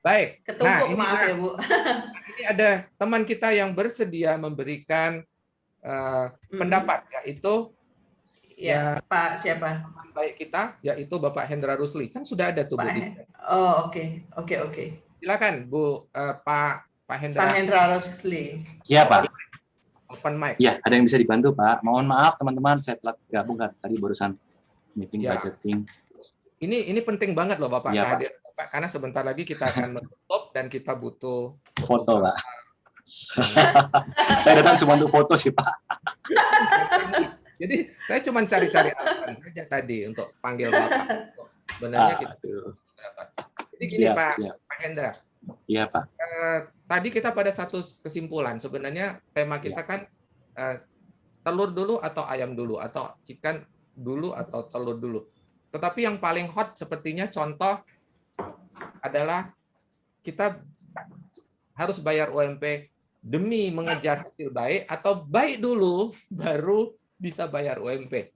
Baik. Nah, Ketumpuk, maaf ya Bu. ini ada teman kita yang bersedia memberikan pendapat, yaitu ya Pak siapa? teman baik kita, yaitu Bapak Hendra Rusli. Kan sudah ada tuh Bu. Oh, oke. Silakan Bu, Pak Hendra. Pak Hendra Rusli. Iya Pak. Open mic. Ya, ada yang bisa dibantu Pak. Mohon maaf teman-teman, saya telat gabung tadi barusan meeting budgeting. Ini penting banget loh Bapak ya, hadir, Pak, karena sebentar lagi kita akan menutup dan kita butuh foto Pak. Saya datang cuma untuk foto sih Pak. Jadi saya cuma cari-cari alasan saja tadi untuk panggil Bapak. Sebenarnya kita dapat. Jadi gini Pak Hendra. Iya Pak. Tadi kita pada satu kesimpulan. Sebenarnya tema kita kan telur dulu atau ayam dulu, atau chicken dulu atau telur dulu. Tetapi yang paling hot sepertinya contoh adalah kita harus bayar UMP demi mengejar hasil baik, atau baik dulu baru bisa bayar UMP.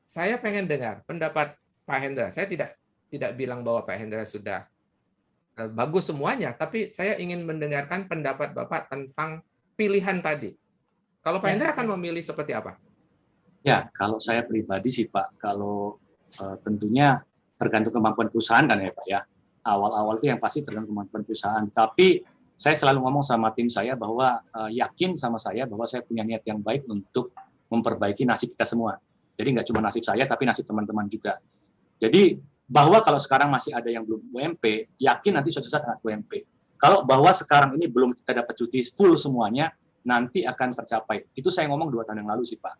Saya pengen dengar pendapat Pak Hendra. Saya tidak bilang bahwa Pak Hendra sudah bagus semuanya, tapi saya ingin mendengarkan pendapat Bapak tentang pilihan tadi. Kalau Pak Hendra akan memilih seperti apa? Ya, kalau saya pribadi sih Pak, kalau tentunya tergantung kemampuan perusahaan kan ya Pak ya. Awal-awal itu yang pasti tergantung kemampuan perusahaan. Tapi saya selalu ngomong sama tim saya bahwa yakin sama saya bahwa saya punya niat yang baik untuk memperbaiki nasib kita semua. Jadi nggak cuma nasib saya, tapi nasib teman-teman juga. Jadi bahwa kalau sekarang masih ada yang belum UMP, yakin nanti suatu saat akan UMP. Kalau bahwa sekarang ini belum kita dapat cuti full semuanya, nanti akan tercapai. Itu saya ngomong 2 tahun yang lalu sih Pak.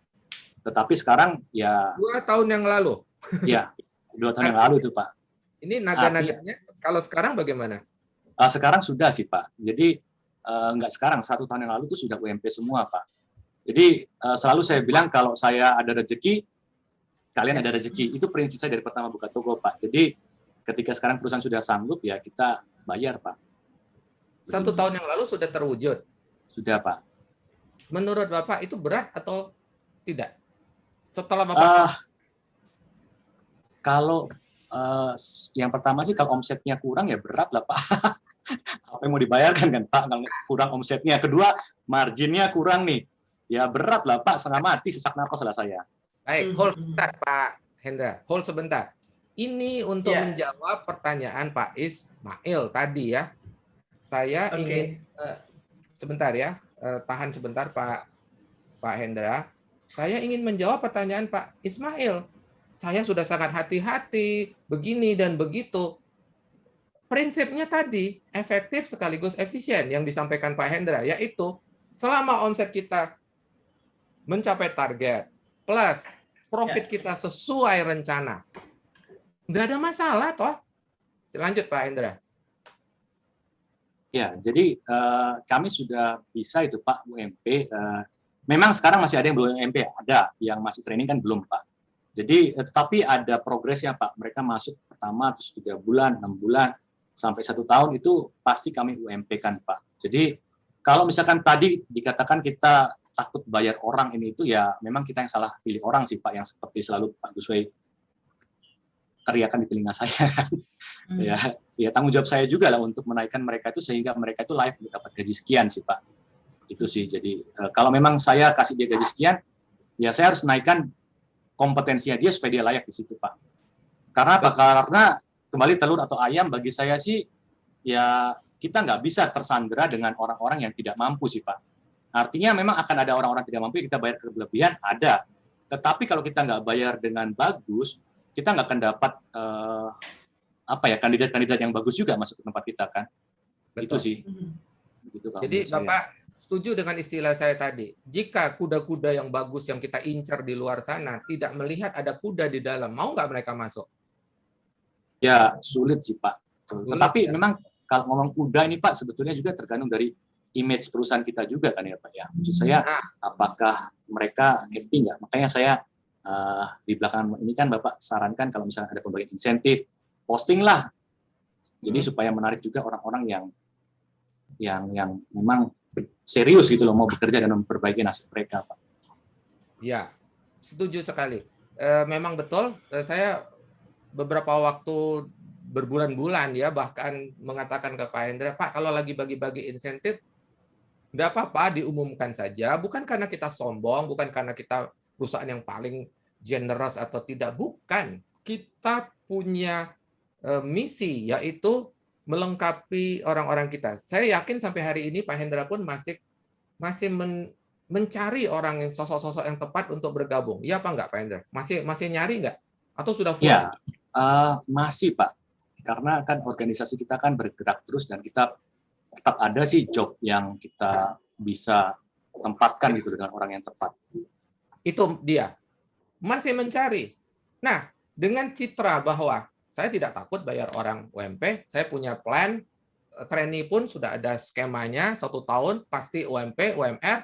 Tetapi sekarang ya 2 tahun yang lalu. Ya, 2 tahun yang lalu itu Pak. Ini naga-naganya kalau sekarang bagaimana? Sekarang sudah sih Pak. Jadi nggak sekarang, 1 tahun yang lalu itu sudah UMP semua Pak. Jadi selalu saya bilang kalau saya ada rezeki, kalian ada rezeki. Itu prinsip saya dari pertama buka toko Pak. Jadi ketika sekarang perusahaan sudah sanggup ya kita bayar Pak. 1 tahun yang lalu sudah terwujud. Sudah Pak. Menurut Bapak itu berat atau tidak? Setelah Bapak kalau yang pertama sih kalau omsetnya kurang ya berat lah Pak. Apa yang mau dibayarkan kan Pak, kalau kurang omsetnya. Kedua, marginnya kurang nih. Ya berat lah Pak, setengah mati, sesak nafas lah saya. Baik, hold sebentar Pak Hendra, hold sebentar. Ini untuk menjawab pertanyaan Pak Ismail tadi ya. Saya ingin sebentar ya, tahan sebentar Pak Hendra. Saya ingin menjawab pertanyaan Pak Ismail. Saya sudah sangat hati-hati, begini dan begitu. Prinsipnya tadi, efektif sekaligus efisien yang disampaikan Pak Hendra, yaitu selama omset kita mencapai target, plus profit kita sesuai rencana, nggak ada masalah toh. Lanjut Pak Hendra. Ya, jadi kami sudah bisa itu Pak UMP. Memang sekarang masih ada yang belum UMP, ada yang masih training kan belum Pak. Jadi tetapi ada progresnya Pak. Mereka masuk pertama terus 3 bulan, 6 bulan sampai 1 tahun itu pasti kami UMP kan Pak. Jadi kalau misalkan tadi dikatakan kita takut bayar orang ini itu ya memang kita yang salah pilih orang sih Pak, yang seperti selalu Pak Guswei teriakan di telinga saya. Ya tanggung jawab saya juga lah untuk menaikkan mereka itu sehingga mereka itu layak dapat gaji sekian sih Pak. Itu sih. Jadi kalau memang saya kasih dia gaji sekian, ya saya harus naikkan kompetensinya dia supaya dia layak di situ Pak. Karena apa? Karena kembali telur atau ayam bagi saya sih ya kita nggak bisa tersandera dengan orang-orang yang tidak mampu sih Pak. Artinya memang akan ada orang-orang tidak mampu kita bayar kelebihan, ada. Tetapi kalau kita nggak bayar dengan bagus, kita nggak akan dapat kandidat-kandidat yang bagus juga masuk ke tempat kita kan. Betul. Itu sih. Gitu, jadi Bapak setuju dengan istilah saya tadi. Jika kuda-kuda yang bagus yang kita incar di luar sana tidak melihat ada kuda di dalam, mau nggak mereka masuk? Ya sulit sih Pak. Tetapi memang kalau ngomong kuda ini Pak sebetulnya juga tergantung dari image perusahaan kita juga kan ya Pak ya. Maksud saya apakah mereka happy nggak? Makanya saya di belakang ini kan Bapak sarankan kalau misalnya ada pembagian insentif, posting lah. Jadi supaya menarik juga orang-orang yang memang serius gitu loh mau bekerja dan memperbaiki nasib mereka Pak. Ya, setuju sekali. Memang betul. Saya beberapa waktu berbulan-bulan ya, bahkan mengatakan ke Pak Hendra, Pak kalau lagi bagi-bagi insentif, nggak apa-apa diumumkan saja, bukan karena kita sombong, bukan karena kita perusahaan yang paling generous atau tidak, bukan. Kita punya misi, yaitu melengkapi orang-orang kita. Saya yakin sampai hari ini Pak Hendra pun masih mencari orang yang sosok-sosok yang tepat untuk bergabung. Iya apa enggak Pak Hendra? Masih nyari enggak? Atau sudah full? Ya, masih Pak. Karena kan organisasi kita kan bergerak terus dan kita tetap ada sih job yang kita bisa tempatkan gitu dengan orang yang tepat. Itu dia. Masih mencari. Nah, dengan citra bahwa saya tidak takut bayar orang UMP, saya punya plan, trainee pun sudah ada skemanya, 1 tahun pasti UMP, UMR,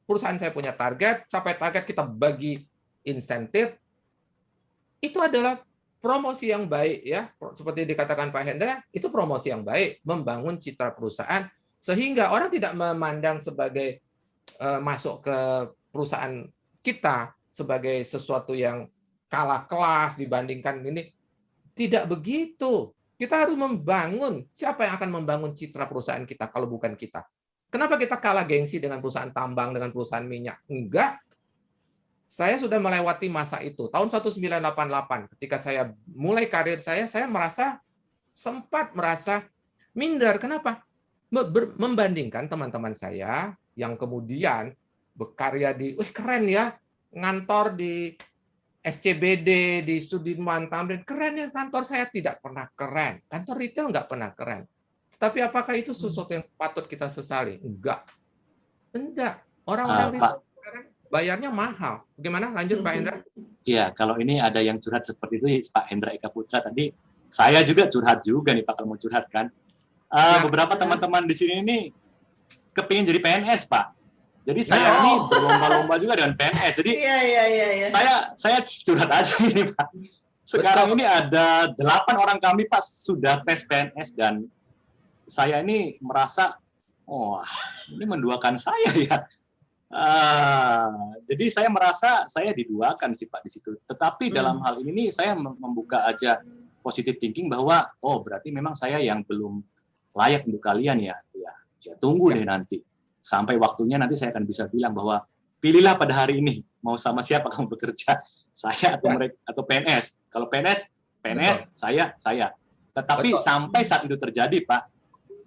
perusahaan saya punya target, sampai target kita bagi insentif, itu adalah promosi yang baik ya, seperti dikatakan Pak Hendra, itu promosi yang baik, membangun citra perusahaan sehingga orang tidak memandang sebagai masuk ke perusahaan kita sebagai sesuatu yang kalah kelas dibandingkan ini. Tidak begitu. Kita harus membangun. Siapa yang akan membangun citra perusahaan kita kalau bukan kita? Kenapa kita kalah gengsi dengan perusahaan tambang, dengan perusahaan minyak? Enggak. Saya sudah melewati masa itu. Tahun 1988, ketika saya mulai karir saya sempat merasa minder. Kenapa? Membandingkan teman-teman saya yang kemudian berkarya di, keren ya, ngantor di SCBD, di Sudirman Tamrin, keren ya kantor saya, tidak pernah keren. Kantor retail nggak pernah keren. Tapi apakah itu sesuatu yang patut kita sesali? Enggak. Orang-orang retail sekarang bayarnya mahal. Bagaimana? Lanjut Pak Hendra. Iya, kalau ini ada yang curhat seperti itu, Pak Hendra Eka Putra tadi, saya juga curhat juga nih Pak, kalau mau curhat kan. Beberapa teman-teman di sini ini kepingin jadi PNS Pak. Jadi saya ini berlomba-lomba juga dengan PNS. Jadi saya curhat aja ini Pak. Sekarang ini ada 8 orang kami Pak sudah tes PNS dan saya ini merasa, ini menduakan saya ya. Jadi saya merasa saya diduakan sih Pak di situ. Tetapi dalam hal ini saya membuka aja positive thinking bahwa berarti memang saya yang belum layak untuk kalian ya. Ya tunggu deh nanti. Sampai waktunya nanti saya akan bisa bilang bahwa pilihlah pada hari ini mau sama siapa kamu bekerja, saya atau mereka atau PNS. Kalau PNS saya. Tetapi sampai saat itu terjadi Pak,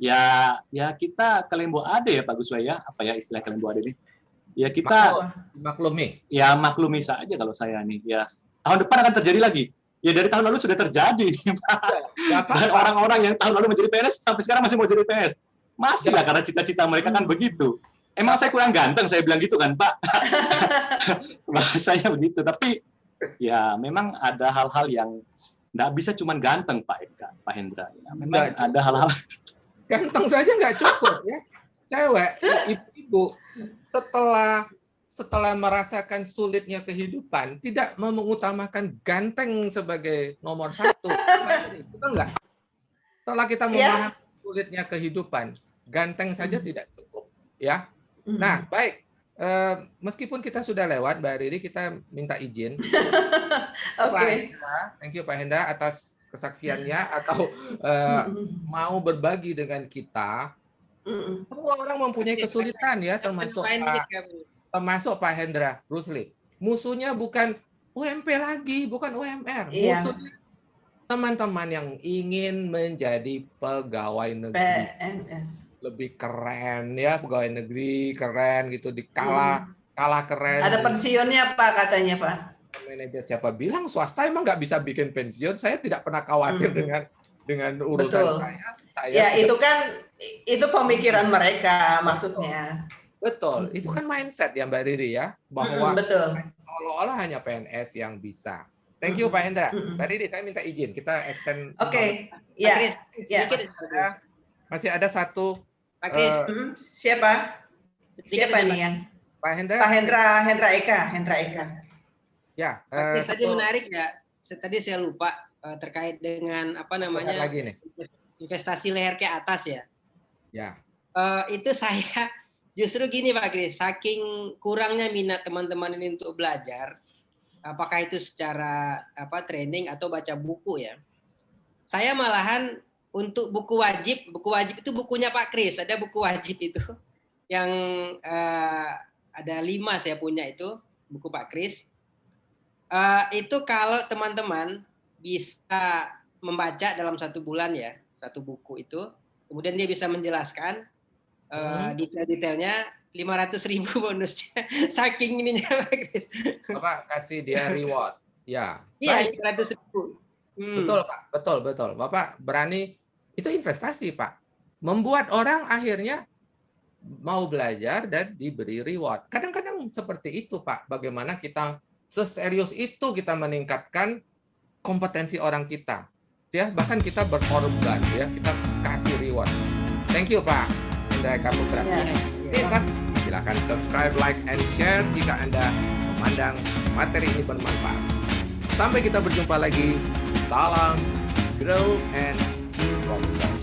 ya kita kelembo ade ya Pak Guswa ya, apa ya istilah kelembo ade ini? Ya kita maklumi. Ya maklumi saja kalau saya nih. Ya tahun depan akan terjadi lagi. Ya dari tahun lalu sudah terjadi Pak. Dan orang-orang yang tahun lalu menjadi PNS sampai sekarang masih mau jadi PNS. Masih lah karena cita-cita mereka kan begitu. Emang saya kurang ganteng, saya bilang gitu kan Pak. Bahasanya begitu. Tapi ya memang ada hal-hal yang nggak bisa cuma ganteng Pak Eka, Pak Hendra. Ya, memang ada hal-hal. Ganteng saja nggak cukup ya. Cewek, ibu-ibu setelah merasakan sulitnya kehidupan, tidak mengutamakan ganteng sebagai nomor 1. Betul nggak? Setelah kita memahami sulitnya kehidupan, ganteng saja tidak cukup, ya. Nah, baik. Meskipun kita sudah lewat, Mbak Riri, kita minta izin. Thank you Pak Hendra atas kesaksiannya atau mau berbagi dengan kita. Semua orang mempunyai kesulitan ya, termasuk Pak Hendra Rusli. Musuhnya bukan UMP lagi, bukan UMR. Musuhnya teman-teman yang ingin menjadi pegawai negeri. PNS. Lebih keren ya, pegawai negeri keren gitu, kalah keren. Ada pensiunnya Pak katanya Pak. Manajer siapa bilang swasta emang nggak bisa bikin pensiun? Saya tidak pernah khawatir dengan urusan saya. Ya itu kan itu pemikiran mereka maksudnya. Betul, itu kan mindset ya Mbak Riri ya, bahwa seolah-olah hanya PNS yang bisa. Thank you Pak Hendra. Mbak Riri, saya minta izin kita extend. Oke. Ya. Masih ada satu. Pak Kris. Siapa nih yang? Pak Hendra. Pak Hendra Eka. Ya. Pak Kris tadi menarik ya. Tadi saya lupa terkait dengan apa namanya lagi nih. Investasi leher ke atas ya. Ya. Itu saya justru gini Pak Kris, saking kurangnya minat teman-teman ini untuk belajar, apakah itu secara training atau baca buku ya. saya malahan untuk buku wajib itu bukunya Pak Kris, ada buku wajib itu yang ada 5 saya punya itu buku Pak Kris. Itu kalau teman-teman bisa membaca dalam 1 bulan ya, 1 buku itu, kemudian dia bisa menjelaskan detail-detailnya, 500.000 bonusnya, saking ininya Pak Kris. Bapak kasih dia reward. Ya. Iya, Baik. 500.000. Betul Pak, betul. Bapak berani, itu investasi Pak. Membuat orang akhirnya mau belajar dan diberi reward. Kadang-kadang seperti itu Pak, bagaimana kita seserius itu kita meningkatkan kompetensi orang kita. Ya, bahkan kita berkorban ya, kita kasih reward. Thank you Pak Hendra Eka Putra. Silakan subscribe, like, and share jika Anda memandang materi ini bermanfaat. Sampai kita berjumpa lagi. Salam, grow and prosper.